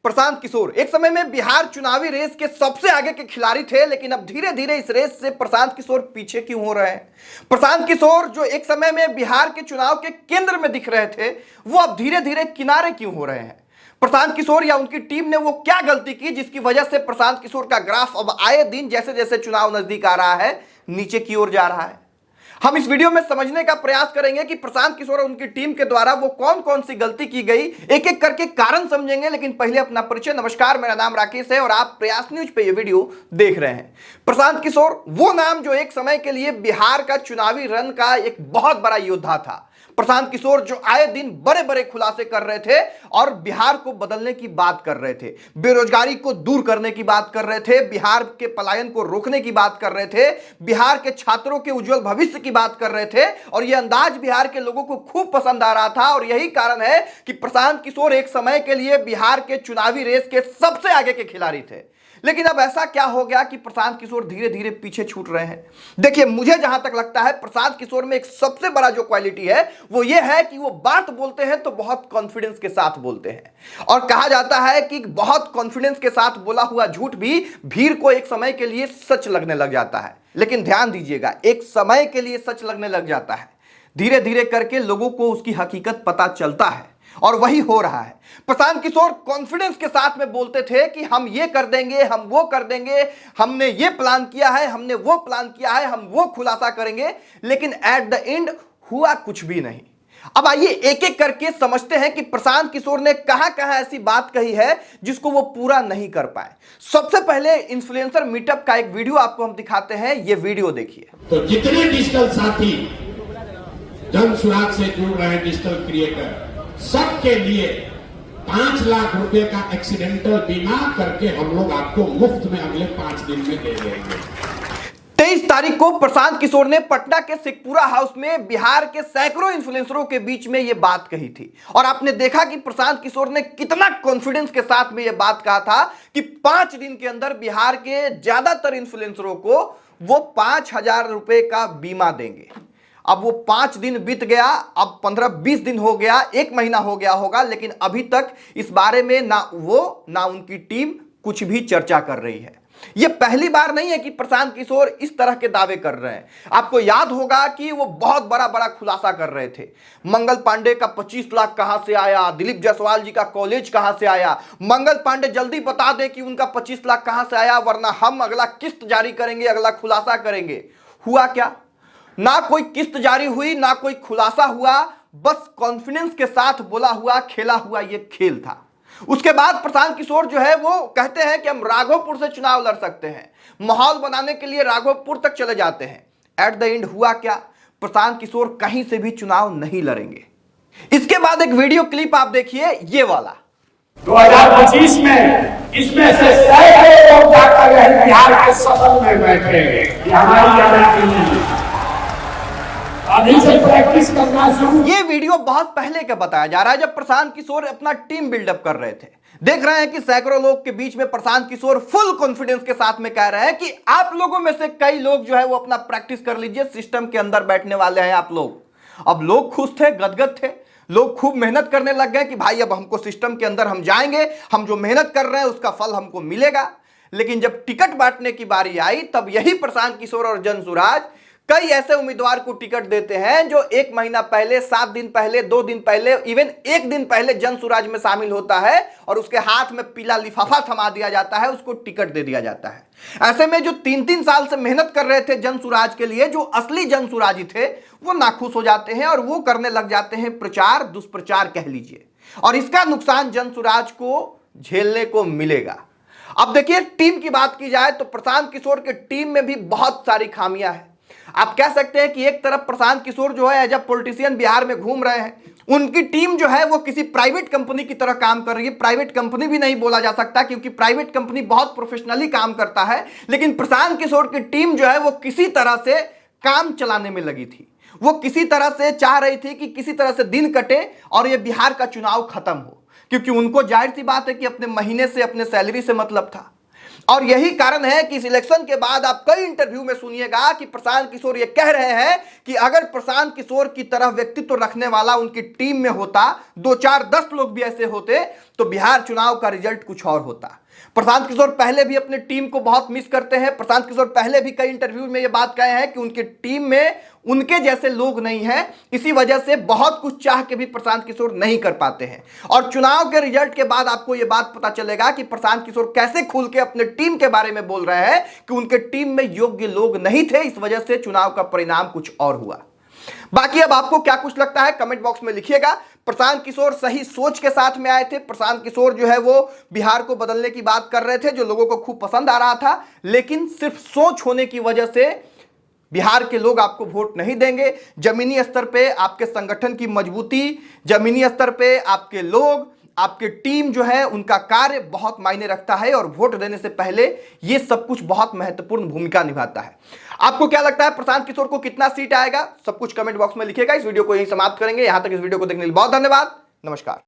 प्रशांत किशोर एक समय में बिहार चुनावी रेस के सबसे आगे के खिलाड़ी थे, लेकिन अब धीरे धीरे इस रेस से प्रशांत किशोर पीछे क्यों हो रहे हैं? प्रशांत किशोर जो एक समय में बिहार के चुनाव के केंद्र में दिख रहे थे, वो अब धीरे धीरे किनारे क्यों हो रहे हैं? प्रशांत किशोर या उनकी टीम ने वो क्या गलती की जिसकी वजह से प्रशांत किशोर का ग्राफ अब आए दिन जैसे जैसे चुनाव नजदीक आ रहा है नीचे की ओर जा रहा है? हम इस वीडियो में समझने का प्रयास करेंगे कि प्रशांत किशोर और उनकी टीम के द्वारा वो कौन कौन सी गलती की गई, एक एक करके कारण समझेंगे। लेकिन पहले अपना परिचय। नमस्कार, मेरा नाम राकेश है और आप प्रयास न्यूज पे ये वीडियो देख रहे हैं। प्रशांत किशोर वो नाम जो एक समय के लिए बिहार का चुनावी रण का एक बहुत बड़ा योद्धा था। प्रशांत किशोर जो आए दिन बड़े बड़े खुलासे कर रहे थे और बिहार को बदलने की बात कर रहे थे, बेरोजगारी को दूर करने की बात कर रहे थे, बिहार के पलायन को रोकने की बात कर रहे थे, बिहार के छात्रों के उज्जवल भविष्य की बात कर रहे थे और यह अंदाज बिहार के लोगों को खूब पसंद आ रहा था। और यही कारण है कि प्रशांत किशोर एक समय के लिए बिहार के चुनावी रेस के सबसे आगे के खिलाड़ी थे। लेकिन अब ऐसा क्या हो गया कि प्रशांत किशोर धीरे धीरे पीछे छूट रहे हैं? देखिए, मुझे जहां तक लगता है प्रशांत किशोर में एक सबसे बड़ा जो क्वालिटी है वो ये है कि वो बात बोलते हैं तो बहुत कॉन्फिडेंस के साथ बोलते हैं। और कहा जाता है कि बहुत कॉन्फिडेंस के साथ बोला हुआ झूठ भी भीड़ को एक समय के लिए सच लगने लग जाता है। लेकिन ध्यान दीजिएगा, एक समय के लिए सच लगने लग जाता है, धीरे धीरे करके लोगों को उसकी हकीकत पता चलता है और वही हो रहा है। प्रशांत किशोर कॉन्फिडेंस के साथ में बोलते थे कि हम ये कर देंगे, हम वो कर देंगे, हमने ये प्लान किया है, हमने वो प्लान किया है, हम वो खुलासा करेंगे, लेकिन एट द एंड हुआ कुछ भी नहीं। अब आइए एक एक करके समझते हैं कि प्रशांत किशोर ने कहां कहां ऐसी बात कही है जिसको वो पूरा नहीं कर पाए। सबसे पहले इन्फ्लुएंसर मीटअप का एक वीडियो आपको हम दिखाते हैं, ये वीडियो देखिए। तो जितने डिजिटल साथी जन सुराग से जुड़ रहे हैं, डिजिटल क्रिएटर, सबके लिए 5 लाख रुपए का एक्सीडेंटल बीमा करके हम लोग आपको मुफ्त में अगले 5 दिन में दे देंगे। 23 तारीख को प्रशांत किशोर ने पटना के शेखपुरा हाउस में बिहार के सैकड़ों इन्फ्लुएंसरों के बीच में यह बात कही थी। और आपने देखा कि प्रशांत किशोर ने कितना कॉन्फिडेंस के साथ में यह बात कहा था कि 5 दिन के अंदर बिहार के ज्यादातर इन्फ्लुएंसरों को वो 5,000 रुपए का बीमा देंगे। अब वो 5 दिन बीत गया, अब 15-20 दिन हो गया, 1 महीना हो गया होगा, लेकिन अभी तक इस बारे में ना वो ना उनकी टीम कुछ भी चर्चा कर रही है। यह पहली बार नहीं है कि प्रशांत किशोर इस तरह के दावे कर रहे हैं। आपको याद होगा कि वो बहुत बड़ा बड़ा खुलासा कर रहे थे। मंगल पांडे का 25 लाख कहां से आया, दिलीप जायसवाल जी का कॉलेज कहां से आया, मंगल पांडे जल्दी बता दे कि उनका 25 लाख कहां से आया, वरना हम अगला किस्त जारी करेंगे, अगला खुलासा करेंगे। हुआ क्या? ना कोई किस्त जारी हुई, ना कोई खुलासा हुआ, बस कॉन्फिडेंस के साथ बोला हुआ, खेला हुआ ये खेल था। उसके बाद प्रशांत किशोर जो है वो कहते हैं कि हम राघोपुर से चुनाव लड़ सकते हैं, माहौल बनाने के लिए राघोपुर तक चले जाते हैं। एट द एंड हुआ क्या? प्रशांत किशोर कहीं से भी चुनाव नहीं लड़ेंगे। इसके बाद एक वीडियो क्लिप आप देखिए, ये वाला। 2025 में इसमें से सैकड़ों लोग जाकर बिहार के सदन में बैठेंगे। ये हमारी गारंटी नहीं है। अभी से प्रैक्टिस करना शुरू। ये वीडियो बहुत पहले का बताया जा रहा है, जब प्रशांत किशोर अपना टीम बिल्डअप कर रहे थे। देख रहे हैं कि सैकड़ों लोग के बीच में प्रशांत किशोर फुल कॉन्फिडेंस के साथ में कह रहे हैं कि आप लोगों में से कई लोग जो है वो अपना प्रैक्टिस कर लीजिए, सिस्टम के अंदर बैठने वाले हैं आप लोग। अब लोग खुश थे, गदगद थे, लोग खूब मेहनत करने लग गए कि भाई अब हमको सिस्टम के अंदर हम जाएंगे, हम जो मेहनत कर रहे हैं उसका फल हमको मिलेगा। लेकिन जब टिकट बांटने की बारी आई, तब यही प्रशांत किशोर और जनसुराज कई ऐसे उम्मीदवार को टिकट देते हैं जो 1 महीना पहले, 7 दिन पहले, 2 दिन पहले, इवन 1 दिन पहले जनसुराज में शामिल होता है और उसके हाथ में पीला लिफाफा थमा दिया जाता है, उसको टिकट दे दिया जाता है। ऐसे में जो 3-3 साल से मेहनत कर रहे थे जनसुराज के लिए, जो असली जनसुराजी थे, वो नाखुश हो जाते हैं और वो करने लग जाते हैं प्रचार, दुष्प्रचार कह लीजिए। और इसका नुकसान जनसुराज को झेलने को मिलेगा। अब देखिए, टीम की बात की जाए तो प्रशांत किशोर के टीम में भी बहुत सारी खामियां हैं। आप कह सकते हैं कि एक तरफ प्रशांत किशोर जो है एज अ पॉलिटिशियन बिहार में घूम रहे हैं, उनकी टीम जो है वो किसी प्राइवेट कंपनी की तरह काम कर रही है। प्राइवेट कंपनी भी नहीं बोला जा सकता क्योंकि प्राइवेट कंपनी बहुत प्रोफेशनली काम करता है, लेकिन प्रशांत किशोर की टीम जो है वो किसी तरह से काम चलाने में लगी थी। वो किसी तरह से चाह रही थी कि किसी तरह से दिन कटे और ये बिहार का चुनाव खत्म हो, क्योंकि उनको जाहिर सी बात है कि अपने महीने से, अपने सैलरी से मतलब था। और यही कारण है कि इस इलेक्शन के बाद आप कई इंटरव्यू में सुनिएगा कि प्रशांत किशोर ये कह रहे हैं कि अगर प्रशांत किशोर की तरह व्यक्तित्व रखने वाला उनकी टीम में होता, 2 4 10 लोग भी ऐसे होते, तो बिहार चुनाव का रिजल्ट कुछ और होता। प्रशांत किशोर पहले भी अपने टीम को बहुत मिस करते हैं। प्रशांत किशोर पहले भी कई इंटरव्यू में ये बात कहे हैं कि उनकी टीम में उनके जैसे लोग नहीं हैं, इसी वजह से बहुत कुछ चाह के भी प्रशांत किशोर नहीं कर पाते हैं। और चुनाव के रिजल्ट के बाद आपको यह बात पता चलेगा कि प्रशांत किशोर कैसे खुल के अपने टीम के बारे में बोल रहे हैं कि उनके टीम में योग्य लोग नहीं थे, इस वजह से चुनाव का परिणाम कुछ और हुआ। बाकी अब आपको क्या कुछ लगता है कमेंट बॉक्स में लिखिएगा। प्रशांत किशोर सही सोच के साथ में आए थे। प्रशांत किशोर जो है वो बिहार को बदलने की बात कर रहे थे, जो लोगों को खूब पसंद आ रहा था, लेकिन सिर्फ सोच होने की वजह से बिहार के लोग आपको वोट नहीं देंगे। जमीनी स्तर पे आपके संगठन की मजबूती, जमीनी स्तर पे आपके लोग, आपके टीम जो है उनका कार्य बहुत मायने रखता है और वोट देने से पहले ये सब कुछ बहुत महत्वपूर्ण भूमिका निभाता है। आपको क्या लगता है प्रशांत किशोर को कितना सीट आएगा? सब कुछ कमेंट बॉक्स में लिखिएगा। इस वीडियो को यहीं समाप्त करेंगे। यहां तक इस वीडियो को देखने के लिए बहुत धन्यवाद। नमस्कार।